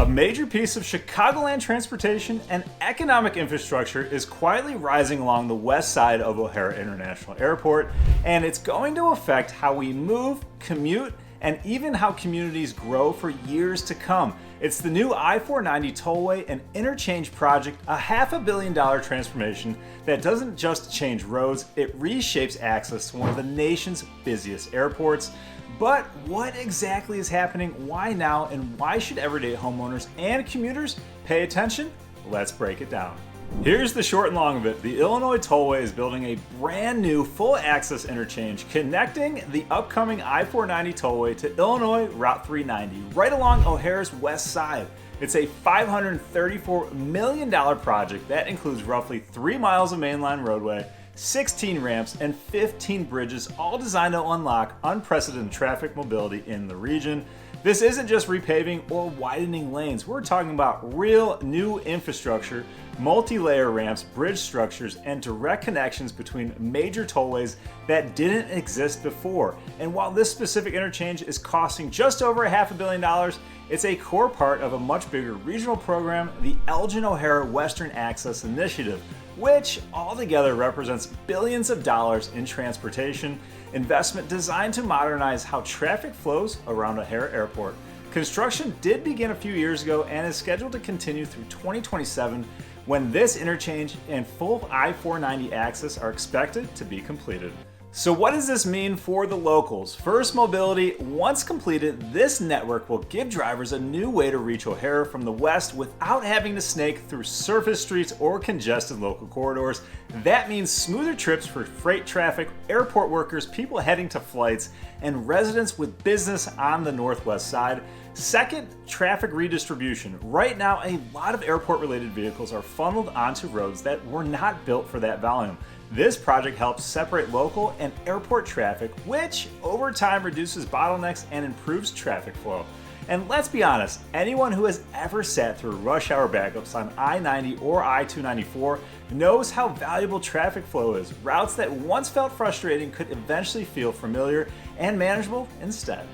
A major piece of Chicagoland transportation and economic infrastructure is quietly rising along the west side of O'Hare International Airport, and it's going to affect how we move, commute, and even how communities grow for years to come. It's the new I-490 Tollway and Interchange Project, a $500 million transformation that doesn't just change roads, it reshapes access to one of the nation's busiest airports. But what exactly is happening, why now, and why should everyday homeowners and commuters pay attention? Let's break it down. Here's the short and long of it. The Illinois Tollway is building a brand new full access interchange connecting the upcoming I-490 Tollway to Illinois Route 390 right along O'Hare's west side. It's a $534 million project that includes roughly 3 miles of mainline roadway, 16 ramps, and 15 bridges, all designed to unlock unprecedented traffic mobility in the region. This isn't just repaving or widening lanes. We're talking about real new infrastructure, multi-layer ramps, bridge structures, and direct connections between major tollways that didn't exist before. And while this specific interchange is costing just over $500 million, it's a core part of a much bigger regional program, the Elgin O'Hare Western Access Initiative, which altogether represents billions of dollars in transportation investment designed to modernize how traffic flows around O'Hare Airport. Construction did begin a few years ago and is scheduled to continue through 2027 when this interchange and full I-490 access are expected to be completed. So what does this mean for the locals? First, mobility. Once completed, this network will give drivers a new way to reach O'Hare from the west without having to snake through surface streets or congested local corridors. That means smoother trips for freight traffic, airport workers, people heading to flights, and residents with business on the northwest side. Second, traffic redistribution. Right now, a lot of airport-related vehicles are funneled onto roads that were not built for that volume. This project helps separate local and airport traffic, which over time reduces bottlenecks and improves traffic flow. And let's be honest, anyone who has ever sat through rush hour backups on I-90 or I-294 knows how valuable traffic flow is. Routes that once felt frustrating could eventually feel familiar and manageable instead.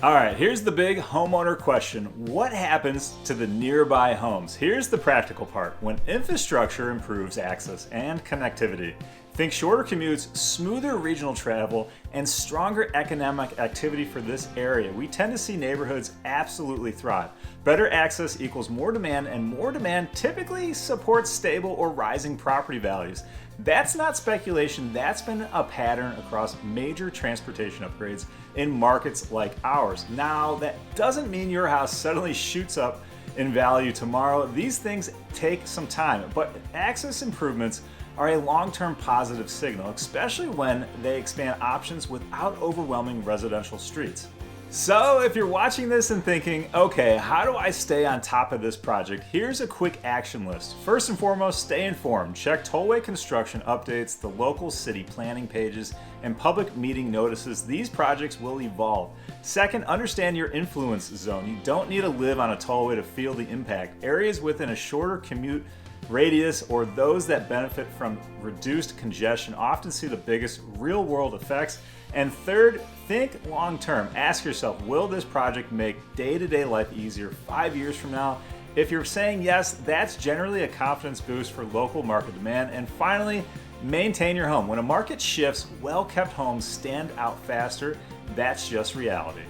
All right, here's the big homeowner question. What happens to the nearby homes? Here's the practical part. When infrastructure improves access and connectivity, think shorter commutes, smoother regional travel, and stronger economic activity for this area. We tend to see neighborhoods absolutely thrive. Better access equals more demand, and more demand typically supports stable or rising property values. That's not speculation, that's been a pattern across major transportation upgrades in markets like ours. Now, that doesn't mean your house suddenly shoots up in value tomorrow. These things take some time, but access improvements are a long-term positive signal, especially when they expand options without overwhelming residential streets. So if you're watching this and thinking, okay, how do I stay on top of this project? Here's a quick action list. First and foremost, stay informed. Check tollway construction updates, the local city planning pages, and public meeting notices. These projects will evolve. Second, understand your influence zone. You don't need to live on a tollway to feel the impact. Areas within a shorter commute radius or those that benefit from reduced congestion often see the biggest real-world effects. And third, think long-term. Ask yourself, will this project make day-to-day life easier 5 years from now? If you're saying yes, that's generally a confidence boost for local market demand. And finally, maintain your home. When a market shifts, well-kept homes stand out faster. That's just reality.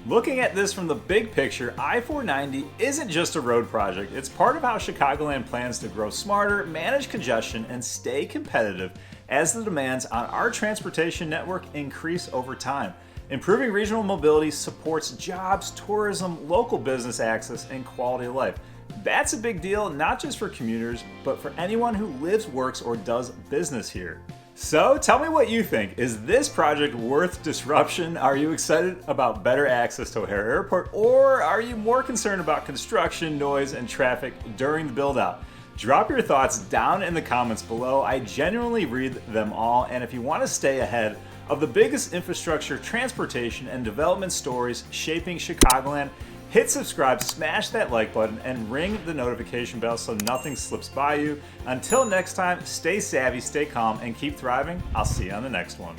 Looking at this from the big picture, I-490 isn't just a road project. It's part of how Chicagoland plans to grow smarter, manage congestion, and stay competitive as the demands on our transportation network increase over time. Improving regional mobility supports jobs, tourism, local business access, and quality of life. That's a big deal, not just for commuters, but for anyone who lives, works, or does business here. So tell me what you think. Is this project worth disruption? Are you excited about better access to O'Hare Airport, or are you more concerned about construction, noise, and traffic during the build-out? Drop your thoughts down in the comments below. I genuinely read them all, and if you want to stay ahead of the biggest infrastructure, transportation, and development stories shaping Chicagoland, hit subscribe, smash that like button, and ring the notification bell so nothing slips by you. Until next time, stay savvy, stay calm, and keep thriving. I'll see you on the next one.